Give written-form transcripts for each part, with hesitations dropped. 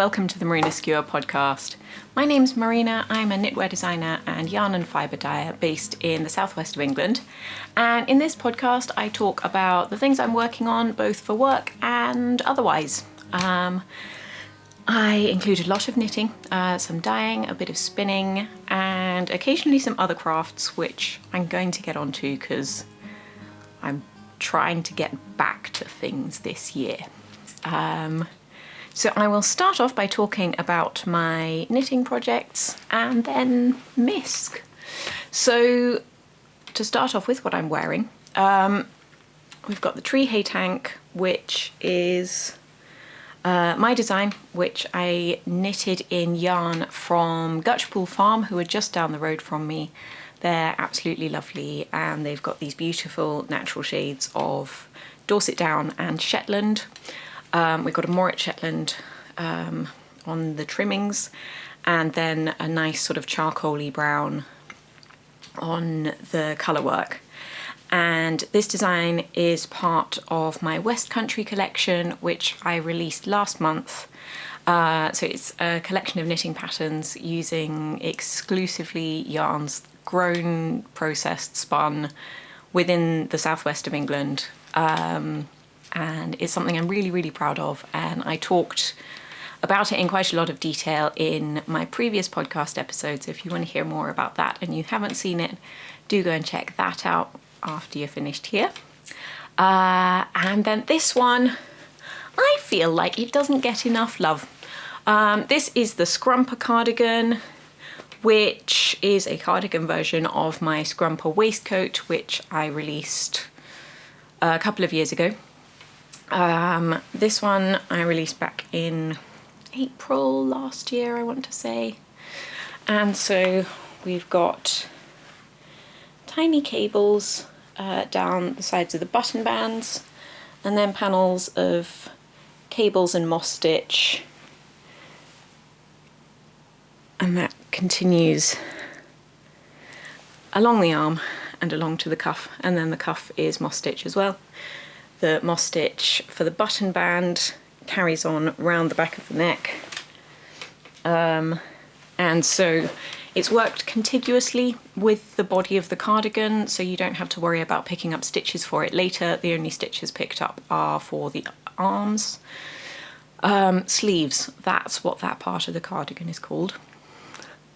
welcome to the Marina Skua Podcast. My name's Marina, I'm a knitwear designer and yarn and fibre dyer based in the southwest of England. And in this podcast I talk about the things I'm working on both for work and otherwise. I include a lot of knitting, some dyeing, a bit of spinning and occasionally some other crafts which I'm going to get onto because I'm trying to get back to things this year. So I will start off by talking about my knitting projects and then MISC. So to start off with what I'm wearing, we've got the tree hay tank, which is my design, which I knitted in yarn from Gutchpool Farm, who are just down the road from me. They're absolutely lovely and they've got these beautiful natural shades of Dorset Down and Shetland. We've got a Morit Shetland on the trimmings and then a nice sort of charcoaly brown on the colour work. And this design is part of my West Country collection, which I released last month. So it's a collection of knitting patterns using exclusively yarns grown, processed, spun within the southwest of England. And it's something I'm really, really proud of. And I talked about it in quite a lot of detail in my previous podcast episodes. So if you want to hear more about that and you haven't seen it, do go and check that out after you're finished here. And then this one, I feel like it doesn't get enough love. This is the Scrumper cardigan, which is a cardigan version of my Scrumper waistcoat, which I released a couple of years ago. This one I released back in April last year, I want to say. And so we've got tiny cables down the sides of the button bands and then panels of cables and moss stitch. And that continues along the arm and along to the cuff, and then the cuff is moss stitch as well. The moss stitch for the button band carries on round the back of the neck. And so it's worked contiguously with the body of the cardigan, so you don't have to worry about picking up stitches for it later. The only stitches picked up are for the arms. Sleeves, that's what that part of the cardigan is called.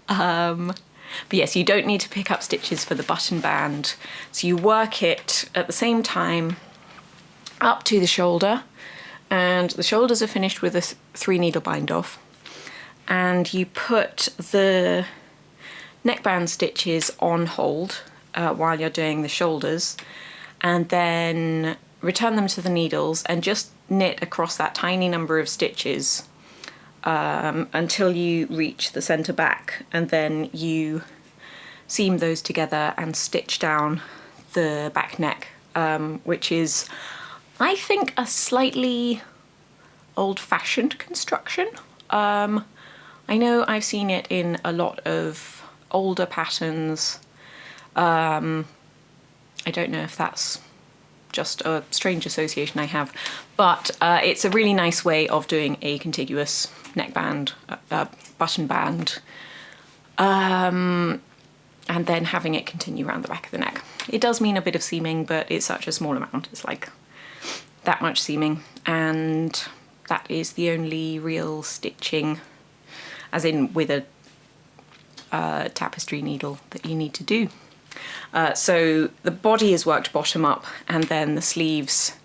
But yes, you don't need to pick up stitches for the button band. So you work it at the same time up to the shoulder, and the shoulders are finished with a 3 needle bind off, and you put the neckband stitches on hold while you're doing the shoulders, and then return them to the needles and just knit across that tiny number of stitches until you reach the center back, and then you seam those together and stitch down the back neck, which is, I think, a slightly old-fashioned construction. I know I've seen it in a lot of older patterns. I don't know if that's just a strange association I have, but it's a really nice way of doing a contiguous neckband, button band, and then having it continue around the back of the neck. It does mean a bit of seaming, but it's such a small amount. It's like that much seaming, and that is the only real stitching, as in with a tapestry needle, that you need to do. So the body is worked bottom up, and then the sleeves,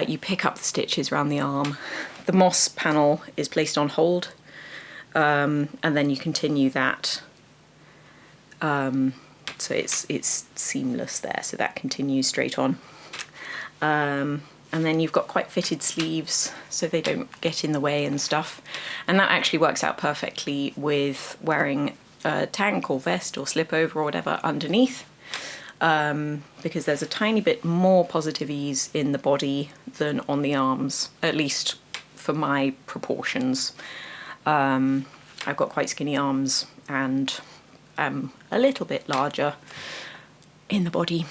you pick up the stitches around the arm. The moss panel is placed on hold, and then you continue that. So it's seamless there, so that continues straight on. And then you've got quite fitted sleeves so they don't get in the way and stuff. And that actually works out perfectly with wearing a tank or vest or slip over or whatever underneath, because there's a tiny bit more positive ease in the body than on the arms, at least for my proportions. I've got quite skinny arms and a little bit larger in the body.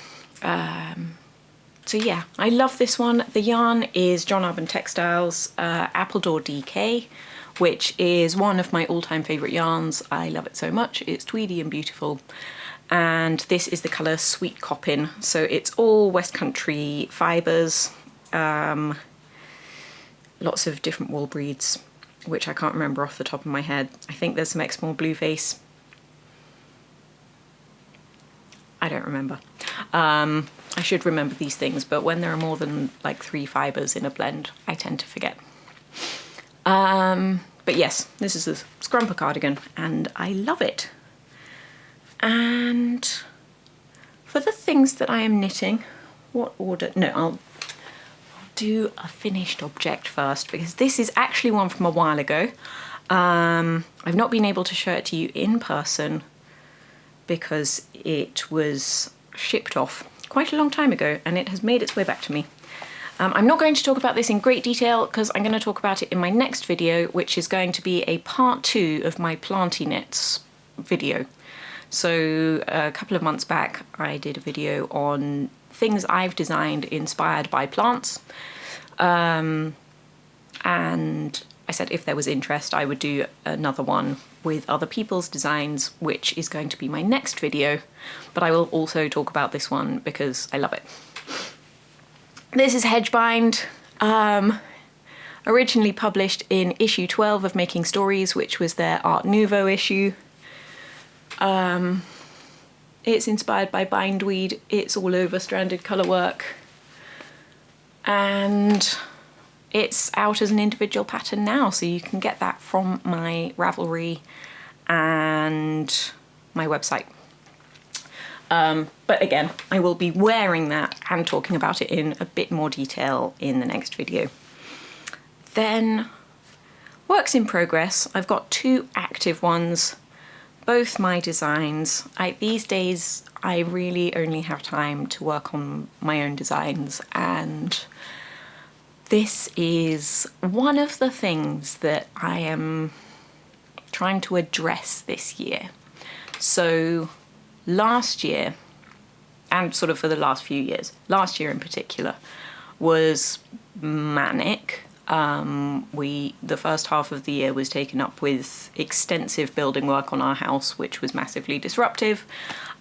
So yeah, I love this one. The yarn is John Arbon Textiles Appledore DK, which is one of my all-time favourite yarns. I love it so much. It's tweedy and beautiful. And this is the colour Sweet Coppin. So it's all West Country fibres, lots of different wool breeds, which I can't remember off the top of my head. I think there's some Exmoor Blueface. I don't remember. I should remember these things, but when there are more than like 3 fibres in a blend, I tend to forget. But yes, this is a scrumper cardigan and I love it. And for the things that I am knitting, what order? No, I'll do a finished object first, because this is actually one from a while ago. I've not been able to show it to you in person because it was shipped off quite a long time ago and it has made its way back to me. I'm not going to talk about this in great detail because I'm going to talk about it in my next video, which is going to be a part 2 of my planty knits video. So a couple of months back I did a video on things I've designed inspired by plants, and I said if there was interest I would do another one with other people's designs, which is going to be my next video, but I will also talk about this one because I love it. This is Hedgebind, originally published in issue 12 of Making Stories, which was their Art Nouveau issue. It's inspired by bindweed, it's all over stranded colourwork, and it's out as an individual pattern now, so you can get that from my Ravelry and my website. But again, I will be wearing that and talking about it in a bit more detail in the next video. Then, works in progress. I've got 2 active ones, both my designs. These days, I really only have time to work on my own designs, and this is one of the things that I am trying to address this year. So last year, and sort of for the last few years, last year in particular, was manic. The first half of the year was taken up with extensive building work on our house, which was massively disruptive.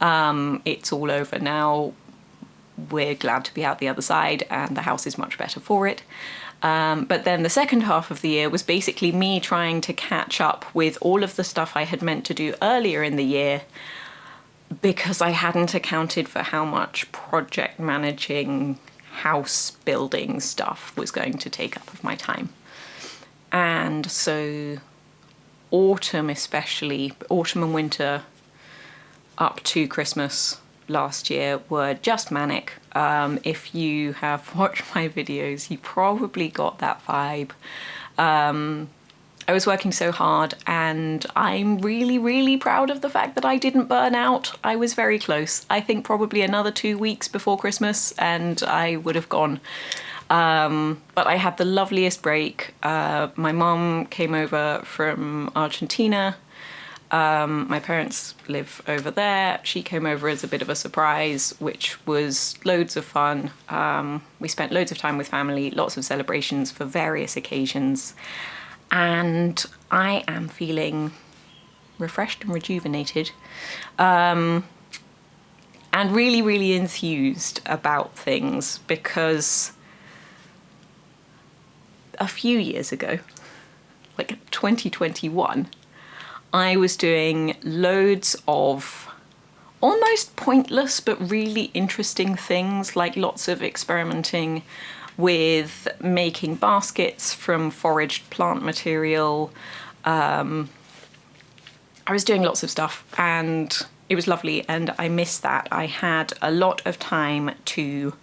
It's all over now. We're glad to be out the other side and the house is much better for it. But then the second half of the year was basically me trying to catch up with all of the stuff I had meant to do earlier in the year, because I hadn't accounted for how much project managing, house building stuff was going to take up of my time. And so autumn especially, autumn and winter up to Christmas last year were just manic. If you have watched my videos, you probably got that vibe. I was working so hard and I'm really, really proud of the fact that I didn't burn out. I was very close. I think probably another 2 weeks before Christmas and I would have gone. But I had the loveliest break. My mum came over from Argentina. My parents live over there. She came over as a bit of a surprise, which was loads of fun. We spent loads of time with family, lots of celebrations for various occasions. And I am feeling refreshed and rejuvenated, and really, really enthused about things, because a few years ago, like 2021, I was doing loads of almost pointless but really interesting things, like lots of experimenting with making baskets from foraged plant material. I was doing lots of stuff and it was lovely, and I missed that. I had a lot of time to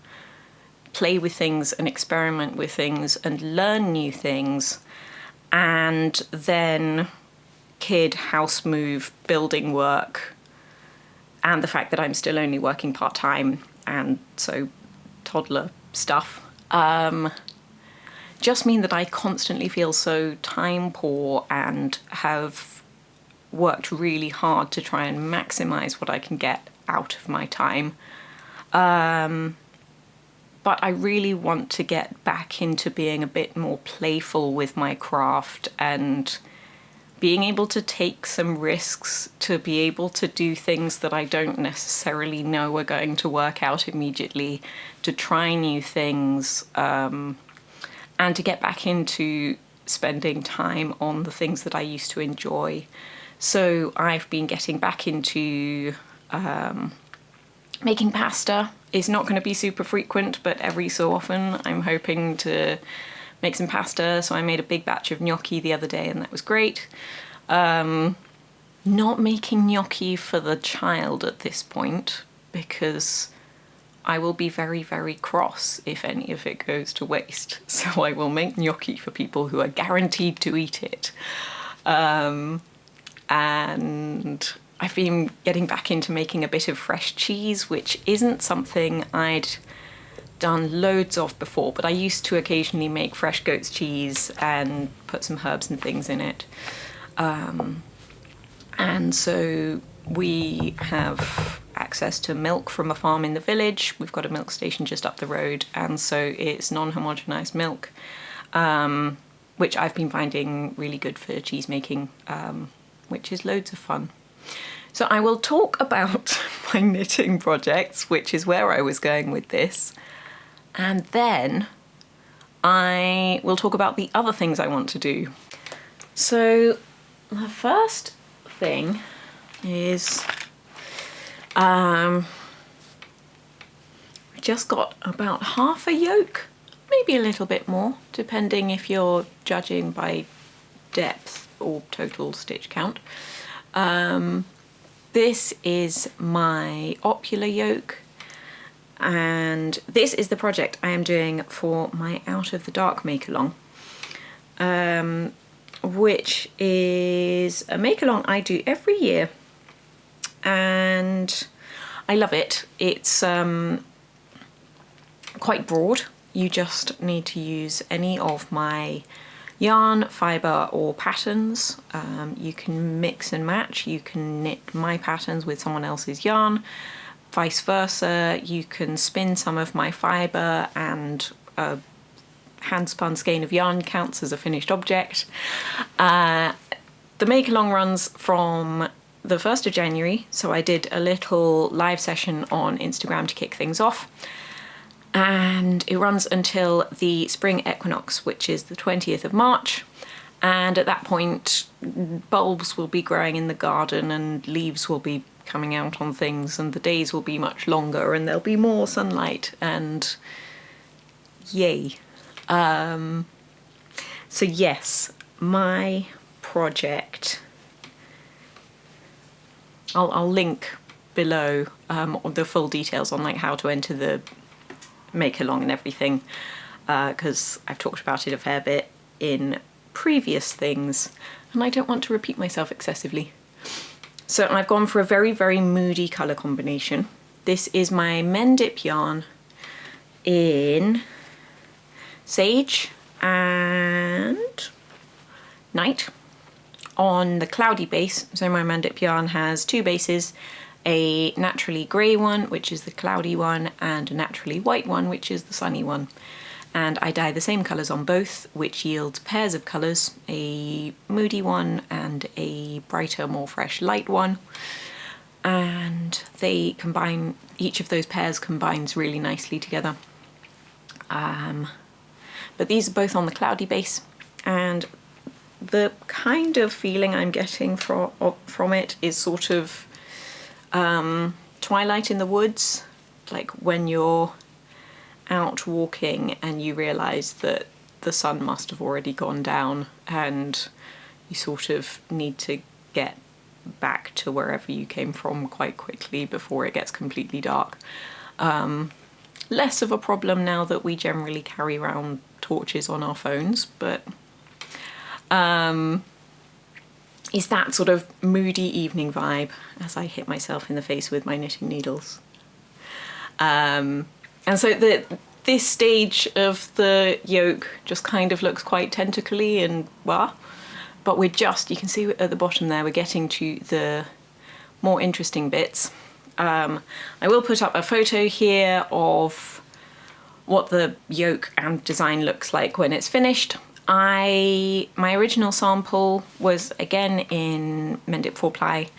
play with things and experiment with things and learn new things, and then kid, house move, building work, and the fact that I'm still only working part-time, and so toddler stuff, just mean that I constantly feel so time poor and have worked really hard to try and maximize what I can get out of my time. But I really want to get back into being a bit more playful with my craft and being able to take some risks, to be able to do things that I don't necessarily know are going to work out immediately, to try new things, and to get back into spending time on the things that I used to enjoy. So I've been getting back into making pasta. It's not going to be super frequent, but every so often I'm hoping to make some pasta. So I made a big batch of gnocchi the other day, and that was great. Not making gnocchi for the child at this point, because I will be very, very cross if any of it goes to waste. So I will make gnocchi for people who are guaranteed to eat it. And I've been getting back into making a bit of fresh cheese, which isn't something I'd done loads of before, but I used to occasionally make fresh goat's cheese and put some herbs and things in it. And so we have access to milk from a farm in the village. We've got a milk station just up the road, and so it's non-homogenized milk, which I've been finding really good for cheese making, which is loads of fun. So I will talk about my knitting projects, which is where I was going with this, and then I will talk about the other things I want to do. So the first thing is I just got about half a yoke, maybe a little bit more, depending if you're judging by depth or total stitch count. This is my opular yoke, and this is the project I am doing for my Out of the Dark make-along, which is a make-along I do every year, and I love it. It's quite broad. You just need to use any of my yarn, fibre or patterns. You can mix and match. You can knit my patterns with someone else's yarn, vice versa. You can spin some of my fibre, and a hand-spun skein of yarn counts as a finished object. The make-along runs from the 1st of January, so I did a little live session on Instagram to kick things off. And it runs until the spring equinox, which is the 20th of March. And at that point, bulbs will be growing in the garden and leaves will be coming out on things, and the days will be much longer and there'll be more sunlight, and yay. So yes, my project, I'll link below the full details on like how to enter the make along and everything, because I've talked about it a fair bit in previous things and I don't want to repeat myself excessively. So I've gone for a very, very moody colour combination. This is my Mendip yarn in Sage and Night on the cloudy base. So my Mendip yarn has two bases, a naturally grey one, which is the cloudy one, and a naturally white one, which is the sunny one. And I dye the same colours on both, which yields pairs of colours, a moody one and a brighter, more fresh light one. And they combine, each of those pairs combines really nicely together. But these are both on the cloudy base, and the kind of feeling I'm getting from it is sort of Twilight in the Woods, like when you're out walking and you realise that the sun must have already gone down and you sort of need to get back to wherever you came from quite quickly before it gets completely dark. Less of a problem now that we generally carry around torches on our phones, but is that sort of moody evening vibe as I hit myself in the face with my knitting needles. And so this stage of the yoke just kind of looks quite tentacly and blah, but we're just, you can see at the bottom there, we're getting to the more interesting bits. I will put up a photo here of what the yoke and design looks like when it's finished. My original sample was again in Mend It 4-ply.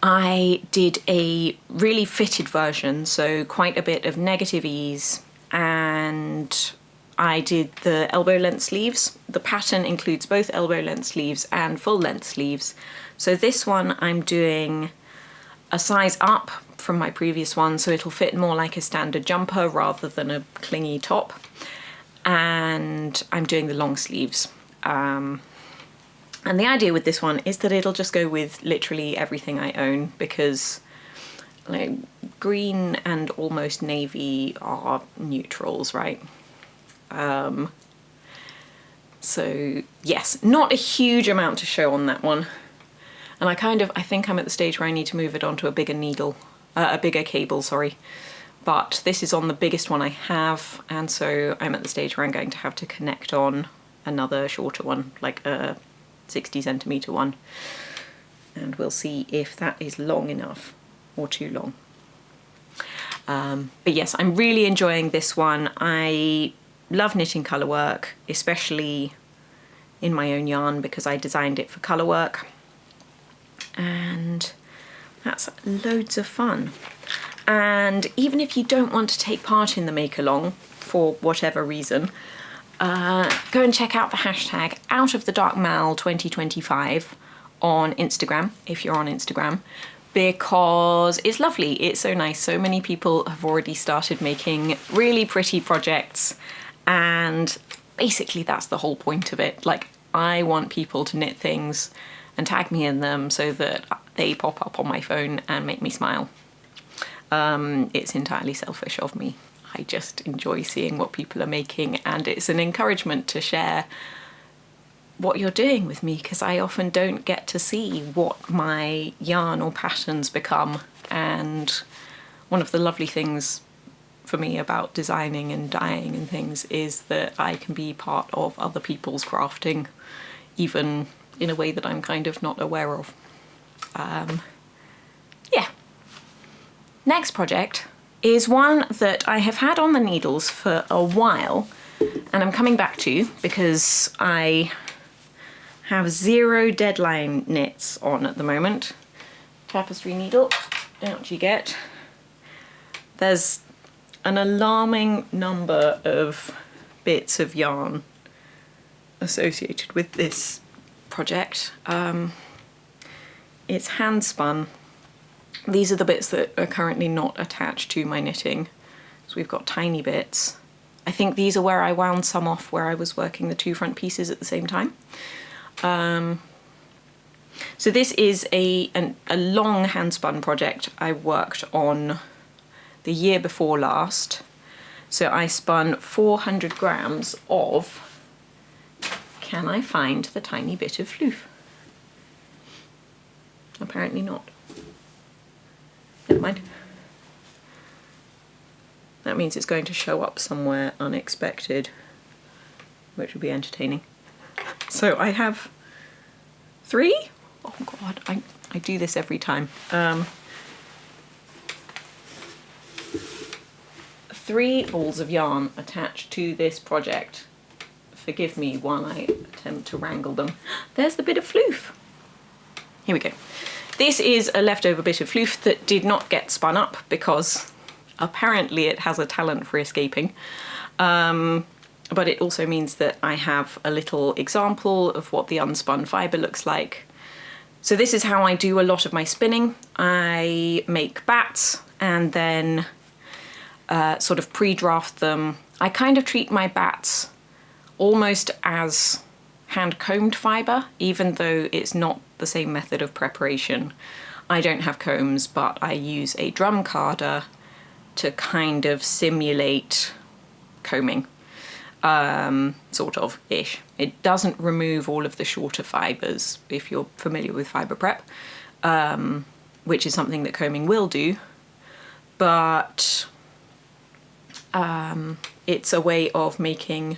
I did a really fitted version, so quite a bit of negative ease, and I did the elbow length sleeves. The pattern includes both elbow length sleeves and full length sleeves. So this one I'm doing a size up from my previous one, so it'll fit more like a standard jumper rather than a clingy top. And I'm doing the long sleeves. And the idea with this one is that it'll just go with literally everything I own, because like green and almost navy are neutrals, right? So yes, not a huge amount to show on that one. And I think I'm at the stage where I need to move it onto a bigger needle, a bigger cable, sorry. But this is on the biggest one I have, and so I'm at the stage where I'm going to have to connect on another shorter one, like a 60 centimetre one. And we'll see if that is long enough or too long. But yes, I'm really enjoying this one. I love knitting colour work, especially in my own yarn, because I designed it for colour work. And that's loads of fun. And even if you don't want to take part in the make along for whatever reason, go and check out the hashtag OutOfTheDarkMal2025 on Instagram, if you're on Instagram, because it's lovely. It's so nice. So many people have already started making really pretty projects, and basically that's the whole point of it. Like, I want people to knit things and tag me in them so that they pop up on my phone and make me smile. It's entirely selfish of me. I just enjoy seeing what people are making, and it's an encouragement to share what you're doing with me, because I often don't get to see what my yarn or patterns become. And one of the lovely things for me about designing and dyeing and things is that I can be part of other people's crafting, even in a way that I'm kind of not aware of. Yeah. Next project is one that I have had on the needles for a while, and I'm coming back to because I have 0 deadline knits on at the moment. Tapestry needle, out you get. There's an alarming number of bits of yarn associated with this project. It's hand spun. These are the bits that are currently not attached to my knitting. So we've got tiny bits. I think these are where I wound some off where I was working the 2 front pieces at the same time. So this is a long hand spun project I worked on the year before last. So I spun 400 grams of, can I find the tiny bit of floof? Apparently not. Never mind. That means it's going to show up somewhere unexpected, which would be entertaining. So I have 3? Oh God, I do this every time. 3 balls of yarn attached to this project. Forgive me while I attempt to wrangle them. There's the bit of floof. Here we go. This is a leftover bit of floof that did not get spun up because apparently it has a talent for escaping. But it also means that I have a little example of what the unspun fibre looks like. So this is how I do a lot of my spinning. I make bats and then sort of pre-draft them. I kind of treat my bats almost as hand-combed fibre, even though it's not the same method of preparation. I don't have combs, but I use a drum carder to kind of simulate combing, sort of ish. It doesn't remove all of the shorter fibres if you're familiar with fibre prep, which is something that combing will do, but it's a way of making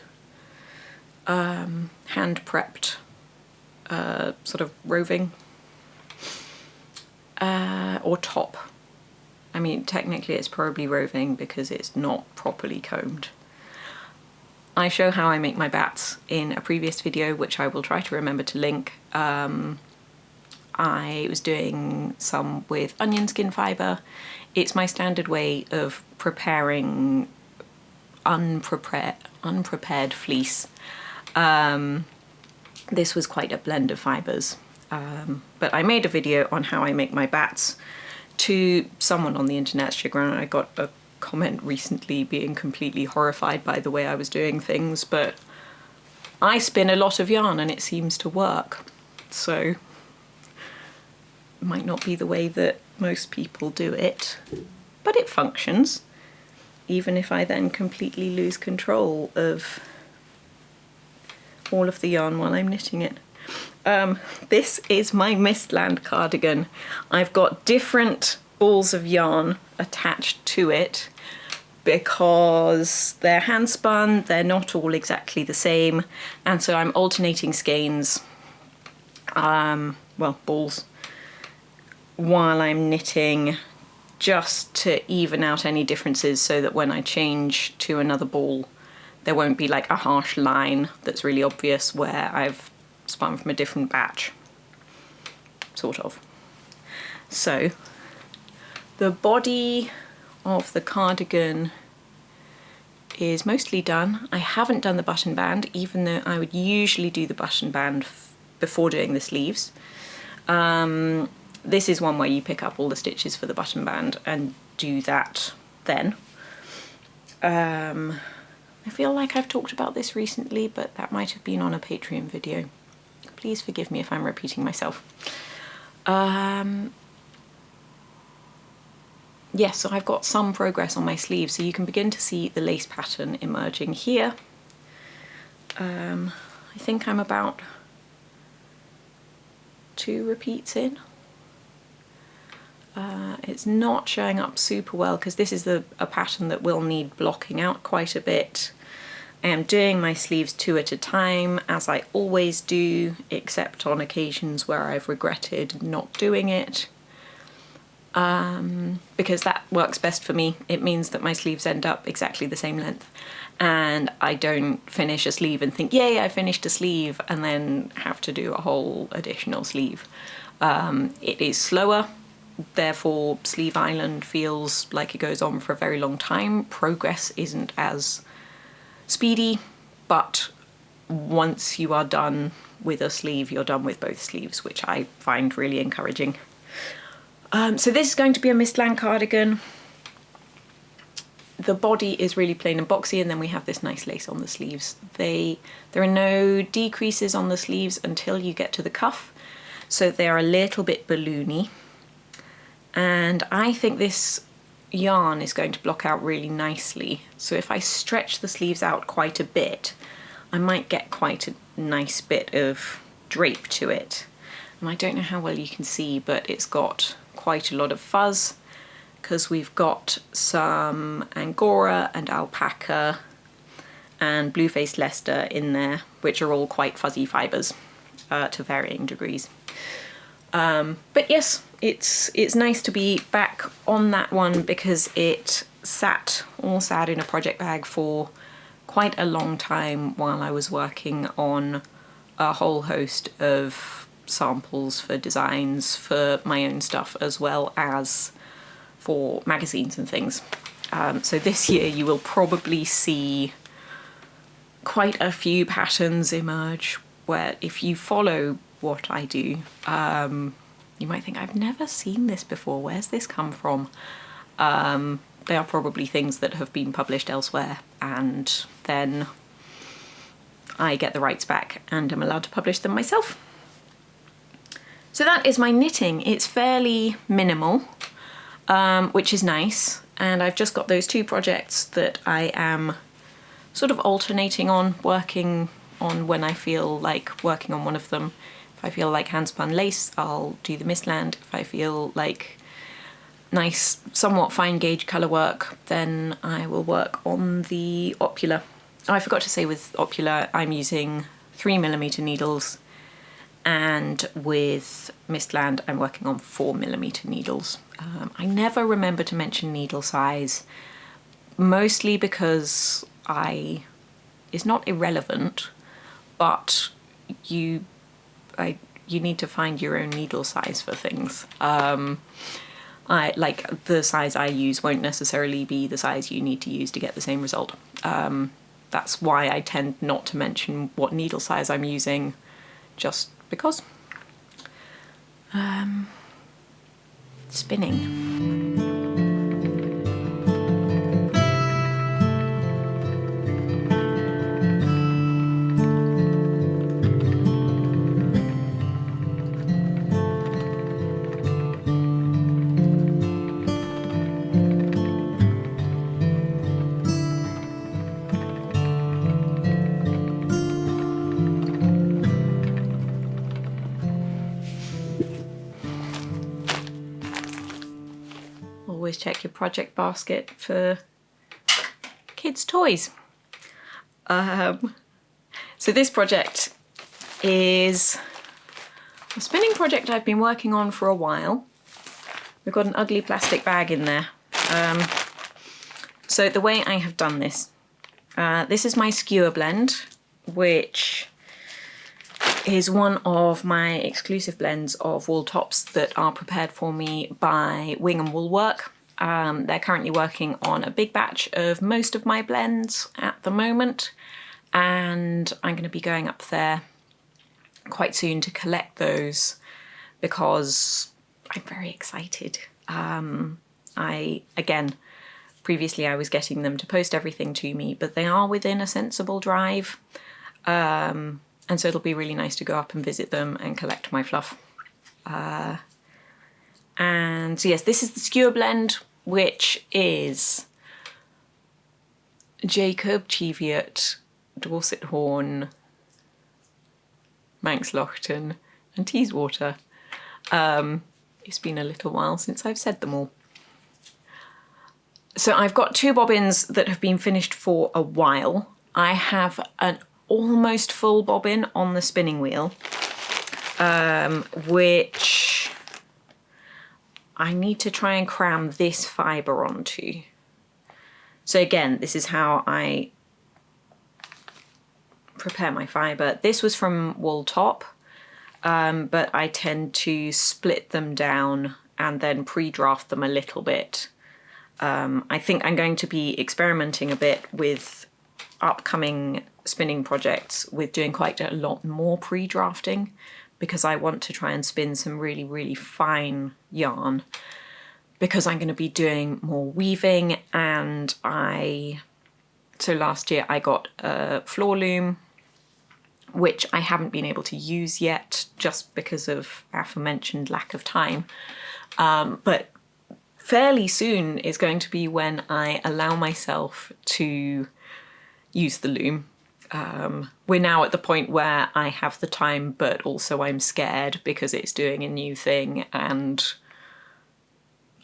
hand-prepped sort of roving or top I mean, technically it's probably roving because it's not properly combed. I show how I make my bats in a previous video, which I will try to remember to link. I was doing some with onion skin fibre. It's my standard way of preparing unprepared fleece. This was quite a blend of fibres. But I made a video on how I make my bats. To someone on the internet's chagrin, I got a comment recently being completely horrified by the way I was doing things, but I spin a lot of yarn and it seems to work. So it might not be the way that most people do it, but it functions, even if I then completely lose control of all of the yarn while I'm knitting it. This is my Mistland cardigan. I've got different balls of yarn attached to it because they're hand spun, they're not all exactly the same, and so I'm alternating skeins, balls, while I'm knitting, just to even out any differences so that when I change to another ball there won't be like a harsh line that's really obvious where I've spun from a different batch, sort of. So the body of the cardigan is mostly done. I haven't done the button band, even though I would usually do the button band before doing the sleeves. This is one where you pick up all the stitches for the button band and do that then. I feel like I've talked about this recently, but that might have been on a Patreon video. Please forgive me if I'm repeating myself. Yes, so I've got some progress on my sleeves, so you can begin to see the lace pattern emerging here. I think I'm about 2 repeats in. It's not showing up super well because this is a pattern that will need blocking out quite a bit. I am doing my sleeves 2 at a time, as I always do, except on occasions where I've regretted not doing it. Because that works best for me. It means that my sleeves end up exactly the same length, and I don't finish a sleeve and think, yay, I finished a sleeve, and then have to do a whole additional sleeve. It is slower, therefore Sleeve Island feels like it goes on for a very long time. Progress isn't as speedy, but once you are done with a sleeve, you're done with both sleeves, which I find really encouraging. So this is going to be a Mistland cardigan. The body is really plain and boxy, and then we have this nice lace on the sleeves. There are no decreases on the sleeves until you get to the cuff, so they're a little bit balloony. And I think this yarn is going to block out really nicely. So if I stretch the sleeves out quite a bit, I might get quite a nice bit of drape to it. And I don't know how well you can see, but it's got quite a lot of fuzz because we've got some Angora and alpaca and blue-faced Leicester in there, which are all quite fuzzy fibres to varying degrees. But yes, it's nice to be back on that one because it sat in a project bag for quite a long time while I was working on a whole host of samples for designs for my own stuff as well as for magazines and things. So this year you will probably see quite a few patterns emerge where, if you follow what I do, you might think, I've never seen this before, where's this come from? They are probably things that have been published elsewhere, and then I get the rights back and am allowed to publish them myself. So that is my knitting. It's fairly minimal, which is nice, and I've just got those 2 projects that I am sort of alternating on, working on when I feel like working on one of them. If I feel like handspun lace, I'll do the Mistland. If I feel like nice, somewhat fine gauge colour work, then I will work on the Opula. Oh, I forgot to say with Opula, I'm using 3mm needles, And with Mistland, I'm working on 4mm needles. I never remember to mention needle size, mostly because it's not irrelevant, but you need to find your own needle size for things. The size I use won't necessarily be the size you need to use to get the same result. That's why I tend not to mention what needle size I'm using, just because. Spinning. Always check your project basket for kids' toys. So this project is a spinning project I've been working on for a while. We've got an ugly plastic bag in there. So the way I have done this, this is my skewer blend, which is one of my exclusive blends of wool tops that are prepared for me by Wing and Wool Work. They're currently working on a big batch of most of my blends at the moment, and I'm going to be going up there quite soon to collect those because I'm very excited. Previously I was getting them to post everything to me, but they are within a sensible drive. And so it'll be really nice to go up and visit them and collect my fluff. And so yes, this is the skewer blend, which is Jacob, Cheviot, Dorset Horn, Manx Lochten and Teeswater. It's been a little while since I've said them all. So I've got 2 bobbins that have been finished for a while. I have an almost full bobbin on the spinning wheel, which I need to try and cram this fibre onto. So again, this is how I prepare my fibre. This was from Wool Top, but I tend to split them down and then pre-draft them a little bit. I think I'm going to be experimenting a bit with upcoming spinning projects with doing quite a lot more pre-drafting, because I want to try and spin some really, really fine yarn, because I'm going to be doing more weaving. And so last year I got a floor loom, which I haven't been able to use yet just because of aforementioned lack of time. But fairly soon is going to be when I allow myself to use the loom. We're now at the point where I have the time, but also I'm scared because it's doing a new thing and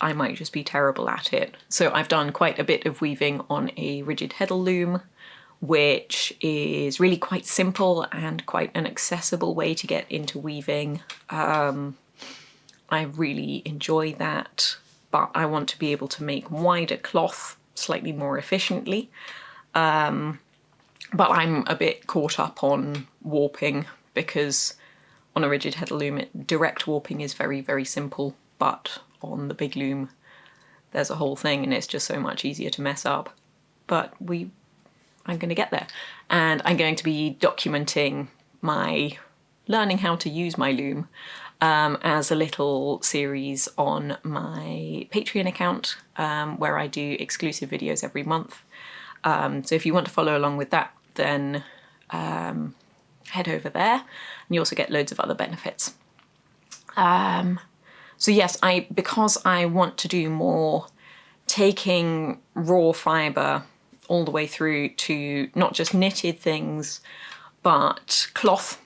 I might just be terrible at it. So I've done quite a bit of weaving on a rigid heddle loom, which is really quite simple and quite an accessible way to get into weaving. I really enjoy that, but I want to be able to make wider cloth slightly more efficiently. But I'm a bit caught up on warping, because on a rigid heddle loom, direct warping is very, very simple, but on the big loom, there's a whole thing and it's just so much easier to mess up. But I'm going to get there, and I'm going to be documenting my learning how to use my loom as a little series on my Patreon account, where I do exclusive videos every month. So if you want to follow along with that, then head over there, and you also get loads of other benefits. So yes, because I want to do more taking raw fibre all the way through to not just knitted things, but cloth.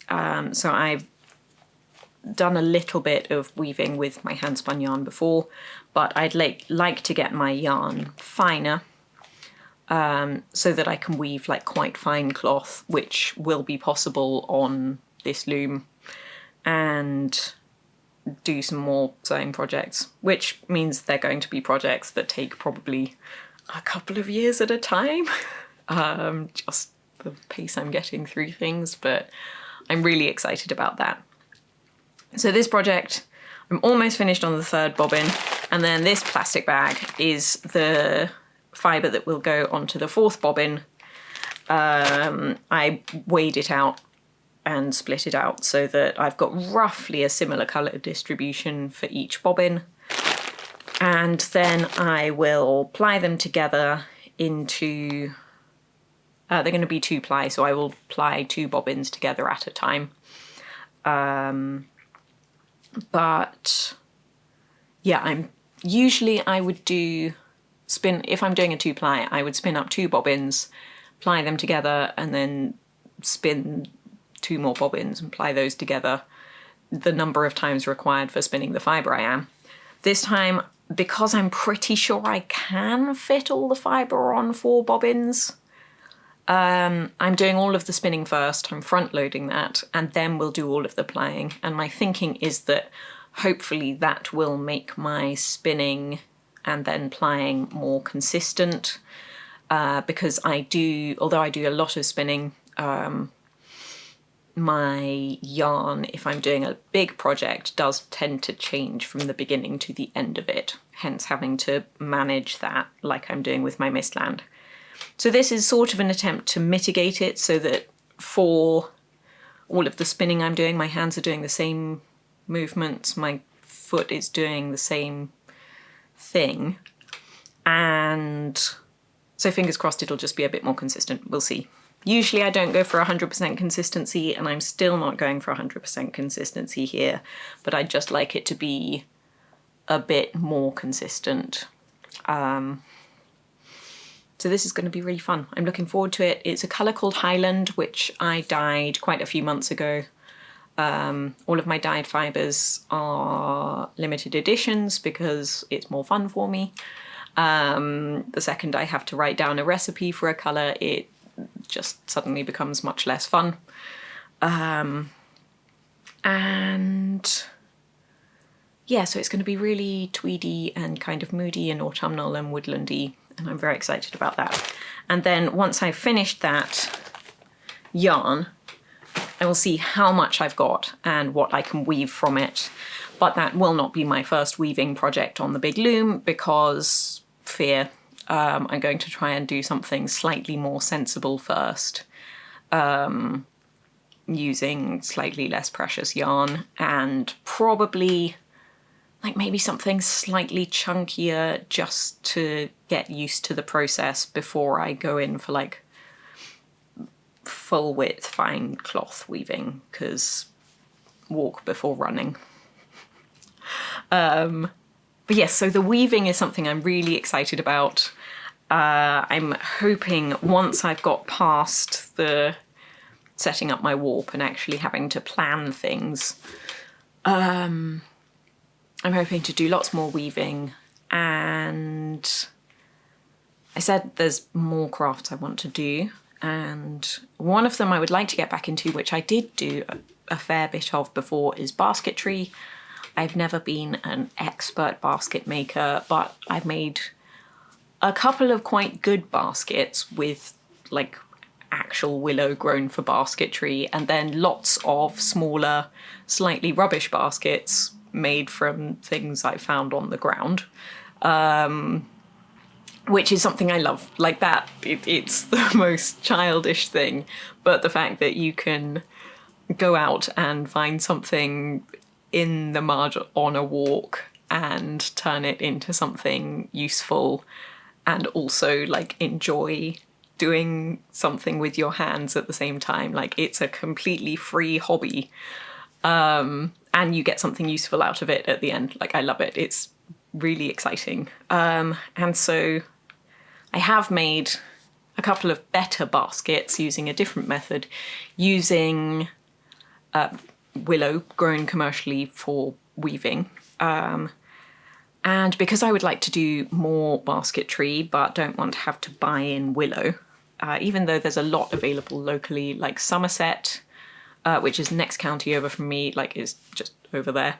So I've done a little bit of weaving with my hand spun yarn before, but I'd like to get my yarn finer, so that I can weave like quite fine cloth, which will be possible on this loom. and do some more sewing projects, which means they're going to be projects that take probably a couple of years at a time. Just the pace I'm getting through things, but I'm really excited about that. So this project, I'm almost finished on the third bobbin, and then this plastic bag is the fibre that will go onto the fourth bobbin. I weighed it out and split it out so that I've got roughly a similar colour distribution for each bobbin. And then I will ply them together into, they're going to be 2-ply, so I will ply 2 bobbins together at a time. But yeah, I would do if I'm doing a 2-ply, I would spin up 2 bobbins, ply them together, and then spin 2 more bobbins and ply those together the number of times required for spinning the fibre I am. This time, because I'm pretty sure I can fit all the fibre on 4 bobbins, I'm doing all of the spinning first, I'm front loading that, and then we'll do all of the plying. And my thinking is that hopefully that will make my spinning and then plying more consistent, because although I do a lot of spinning, my yarn, if I'm doing a big project, does tend to change from the beginning to the end of it, hence having to manage that like I'm doing with my Mistland. So this is sort of an attempt to mitigate it so that for all of the spinning I'm doing, my hands are doing the same movements, my foot is doing the same thing, and so fingers crossed it'll just be a bit more consistent. We'll see. Usually I don't go for 100% consistency, and I'm still not going for 100% consistency here, but I'd just like it to be a bit more consistent. So this is going to be really fun. I'm looking forward to it. It's a colour called Highland, which I dyed quite a few months ago. All of my dyed fibres are limited editions because it's more fun for me. The second I have to write down a recipe for a colour, it just suddenly becomes much less fun. And yeah, so it's going to be really tweedy and kind of moody and autumnal and woodlandy, and I'm very excited about that. And then once I've finished that yarn, I will see how much I've got and what I can weave from it. But that will not be my first weaving project on the big loom because fear. I'm going to try and do something slightly more sensible first, using slightly less precious yarn, and probably like maybe something slightly chunkier just to get used to the process before I go in for like full width fine cloth weaving, because walk before running. But yes, so the weaving is something I'm really excited about. I'm hoping once I've got past the setting up my warp and actually having to plan things, I'm hoping to do lots more weaving, and I said there's more crafts I want to do, and one of them I would like to get back into, which I did do a fair bit of before, is basketry. I've never been an expert basket maker, but I've made a couple of quite good baskets with like actual willow grown for basketry, and then lots of smaller, slightly rubbish baskets made from things I found on the ground, which is something I love. Like that, it's the most childish thing, but the fact that you can go out and find something in the mud on a walk and turn it into something useful, and also like enjoy doing something with your hands at the same time. Like it's a completely free hobby, and you get something useful out of it at the end. Like I love it. It's really exciting. And so I have made a couple of better baskets using a different method, using willow grown commercially for weaving. And because I would like to do more basketry but don't want to have to buy in willow, even though there's a lot available locally, like Somerset which is next county over from me, like is just over there,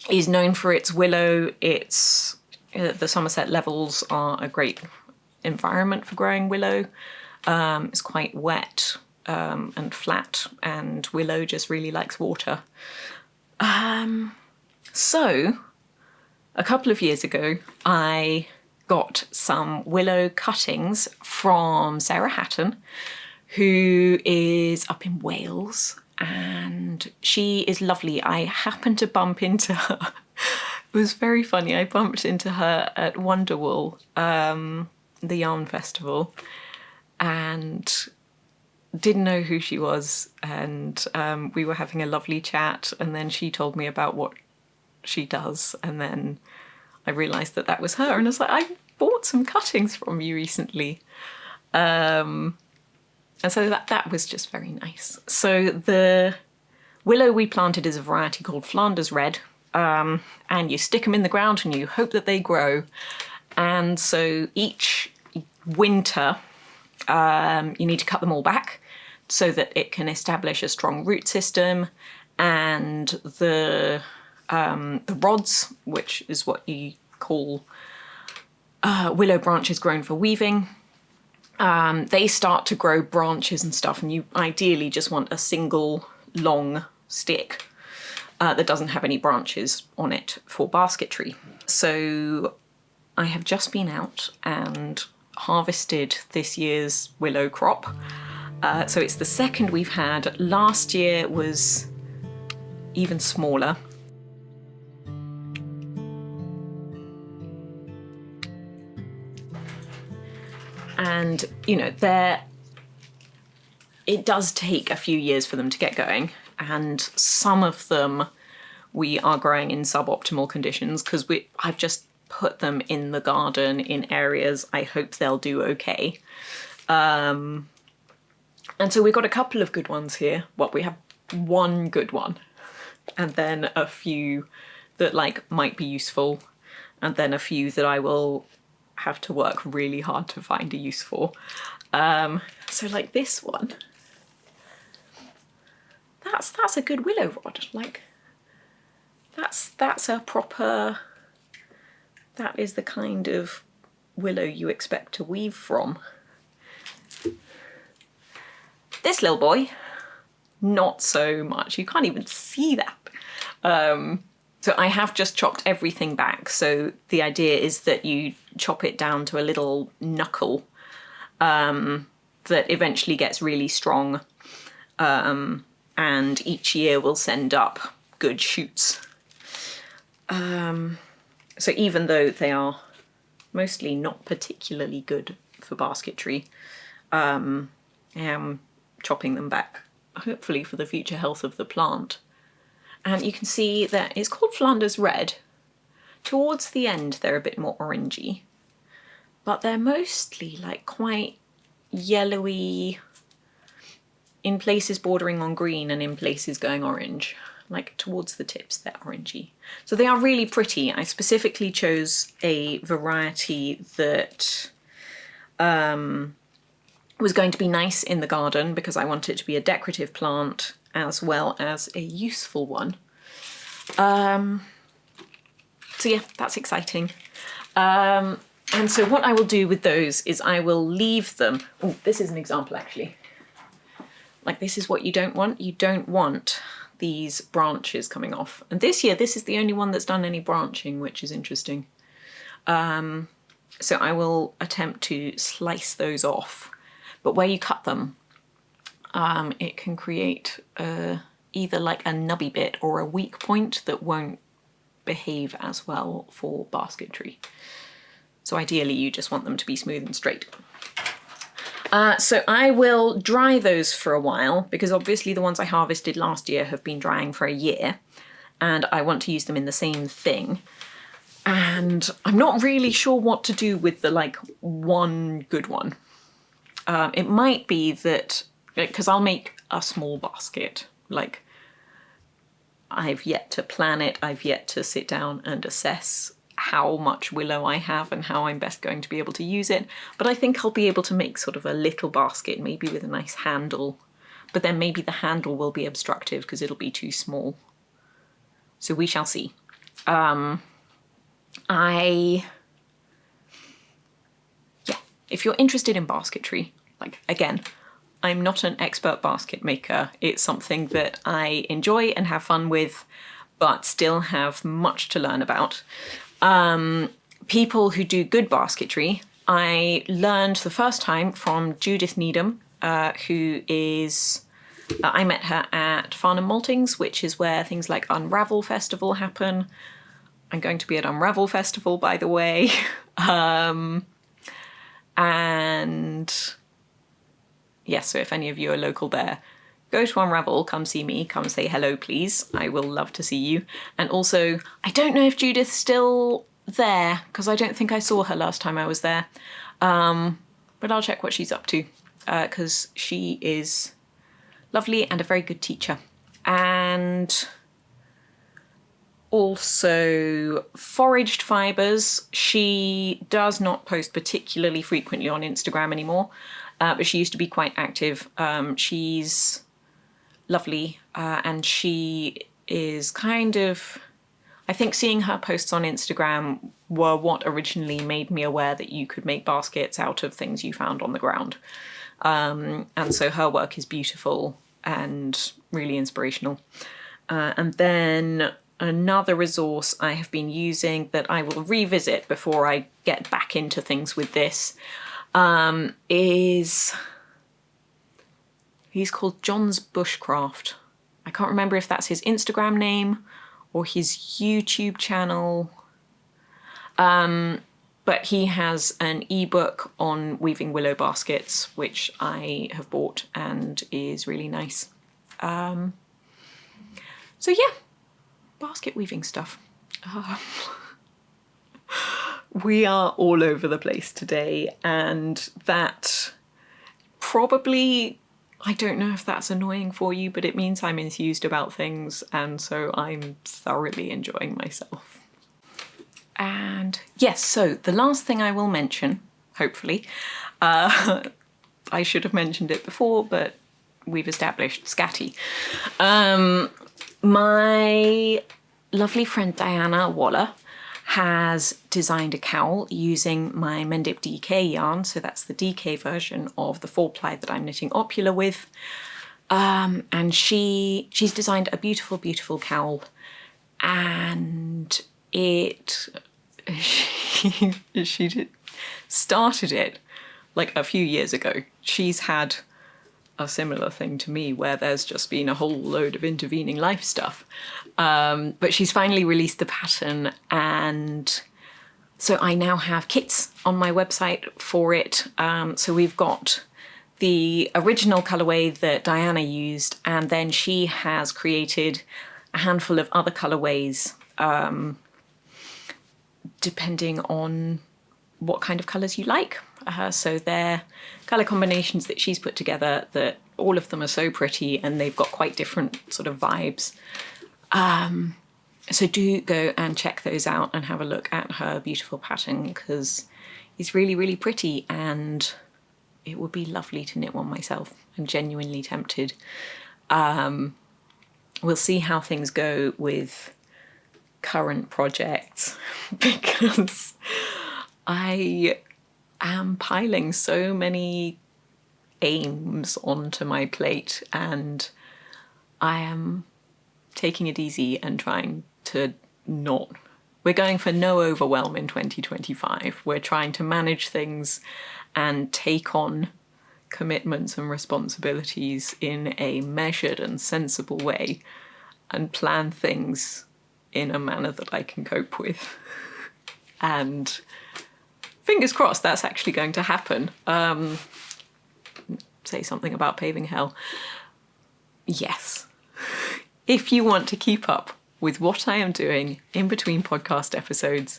is known for its willow. It's the Somerset Levels are a great environment for growing willow. It's quite wet and flat, and willow just really likes water. So a couple of years ago, I got some willow cuttings from Sarah Hatton, who is up in Wales, and she is lovely. I happened to bump into her. It was very funny. I bumped into her at Wonderwool, the yarn festival, and didn't know who she was, and we were having a lovely chat, and then she told me about what she does, and then I realised that that was her, and I was like, I bought some cuttings from you recently. And so that was just very nice. So the willow we planted is a variety called Flanders Red, and you stick them in the ground and you hope that they grow. And so each winter you need to cut them all back so that it can establish a strong root system, and the rods, which is what you call willow branches grown for weaving, they start to grow branches and stuff, and you ideally just want a single long stick that doesn't have any branches on it for basketry. So I have just been out and harvested this year's willow crop. So it's the second we've had. Last year was even smaller. And, you know, it does take a few years for them to get going. And some of them we are growing in suboptimal conditions because I've just put them in the garden in areas I hope they'll do okay. And so we've got a couple of good ones here. Well, we have one good one, and then a few that might be useful, and then a few that I will have to work really hard to find a use for. So like this one, that's a good willow rod. That's a proper, that is the kind of willow you expect to weave from. This little boy, not so much. You can't even see that. So I have just chopped everything back. So the idea is that you chop it down to a little knuckle that eventually gets really strong. And each year will send up good shoots. So even though they are mostly not particularly good for basketry, I am chopping them back, hopefully for the future health of the plant. And you can see that it's called Flanders Red. Towards the end they're a bit more orangey, but they're mostly quite yellowy, in places bordering on green and in places going orange. Towards the tips they're orangey. So they are really pretty. I specifically chose a variety that was going to be nice in the garden because I want it to be a decorative plant as well as a useful one. So yeah, that's exciting. And so what I will do with those is I will leave them. Oh, this is an example actually. This is what you don't want. You don't want these branches coming off. And this year, this is the only one that's done any branching, which is interesting. So I will attempt to slice those off. But where you cut them, it can create either a nubby bit or a weak point that won't behave as well for basketry. So ideally you just want them to be smooth and straight. So I will dry those for a while because obviously the ones I harvested last year have been drying for a year and I want to use them in the same thing. And I'm not really sure what to do with the one good one. It might be that, because I'll make a small basket, I've yet to plan it, I've yet to sit down and assess how much willow I have and how I'm best going to be able to use it. But I think I'll be able to make sort of a little basket, maybe with a nice handle, but then maybe the handle will be obstructive because it'll be too small. So we shall see. If you're interested in basketry, like, again, I'm not an expert basket maker. It's something that I enjoy and have fun with, but still have much to learn about. People who do good basketry, I learned the first time from Judith Needham, who is... I met her at Farnham Maltings, which is where things like Unravel Festival happen. I'm going to be at Unravel Festival, by the way. And yes, so if any of you are local there, go to Unravel, come see me, come say hello, please. I will love to see you. And also, I don't know if Judith's still there, because I don't think I saw her last time I was there. But I'll check what she's up to, because she is lovely and a very good teacher. And also Foraged Fibres. She does not post particularly frequently on Instagram anymore, but she used to be quite active. She's lovely, and she is kind of... I think seeing her posts on Instagram were what originally made me aware that you could make baskets out of things you found on the ground. And so her work is beautiful and really inspirational. And then another resource I have been using that I will revisit before I get back into things with this is... He's called John's Bushcraft. I can't remember if that's his Instagram name or his YouTube channel. But he has an ebook on weaving willow baskets, which I have bought and is really nice. So yeah, basket weaving stuff. We are all over the place today, and that probably... I don't know if that's annoying for you, but it means I'm enthused about things, and so I'm thoroughly enjoying myself. And yes, so the last thing I will mention, hopefully, I should have mentioned it before, but we've established Scatty. My lovely friend Diana Waller has designed a cowl using my Mendip DK yarn, so that's the DK version of the 4-ply that I'm knitting Opula with. And she's designed a beautiful, beautiful cowl, and she started it like a few years ago. She's had a similar thing to me where there's just been a whole load of intervening life stuff. But she's finally released the pattern, and so I now have kits on my website for it. So we've got the original colourway that Diana used, and then she has created a handful of other colourways, depending on what kind of colours you like. So they're colour combinations that she's put together that all of them are so pretty, and they've got quite different sort of vibes. So do go and check those out and have a look at her beautiful pattern, because it's really, really pretty, and it would be lovely to knit one myself. I'm genuinely tempted. We'll see how things go with current projects, because I am piling so many aims onto my plate, and I am taking it easy and trying to not... We're going for no overwhelm in 2025. We're trying to manage things and take on commitments and responsibilities in a measured and sensible way, and plan things in a manner that I can cope with. And fingers crossed that's actually going to happen. Say something about paving hell. Yes. If you want to keep up with what I am doing in between podcast episodes,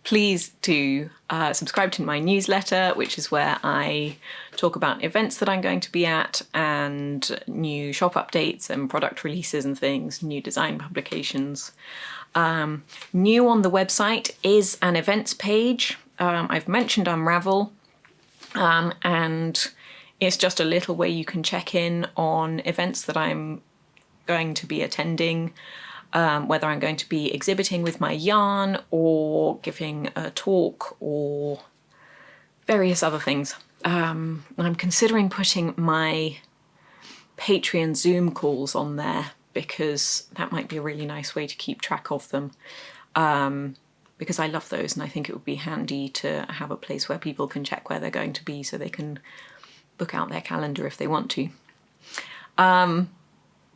please do subscribe to my newsletter, which is where I talk about events that I'm going to be at, and new shop updates and product releases and things, new design publications. New on the website is an events page. I've mentioned Unravel, and It's just a little way you can check in on events that I'm going to be attending, whether I'm going to be exhibiting with my yarn or giving a talk or various other things. I'm considering putting my Patreon Zoom calls on there because that might be a really nice way to keep track of them. Because I love those, and I think it would be handy to have a place where people can check where they're going to be so they can book out their calendar if they want to. I'm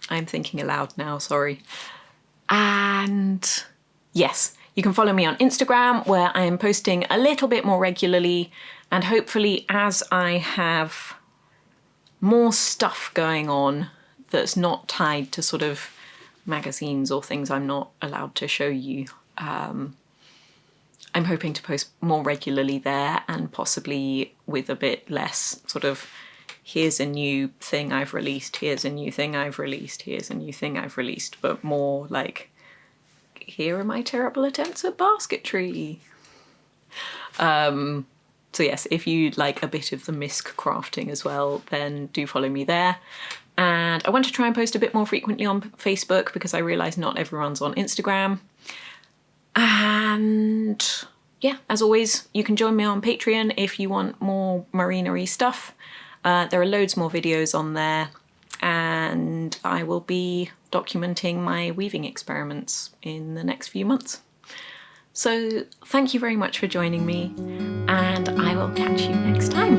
thinking aloud now, sorry. And yes, you can follow me on Instagram, where I am posting a little bit more regularly, and hopefully as I have more stuff going on that's not tied to sort of magazines or things I'm not allowed to show you, I'm hoping to post more regularly there, and possibly with a bit less sort of, here's a new thing I've released, here's a new thing I've released, here's a new thing I've released, but more like, here are my terrible attempts at basketry. So yes, if you'd like a bit of the misc crafting as well, then do follow me there. And I want to try and post a bit more frequently on Facebook because I realise not everyone's on Instagram. And yeah, as always, you can join me on Patreon if you want more marina-y stuff. There are loads more videos on there, and I will be documenting my weaving experiments in the next few months. So thank you very much for joining me, and I will catch you next time.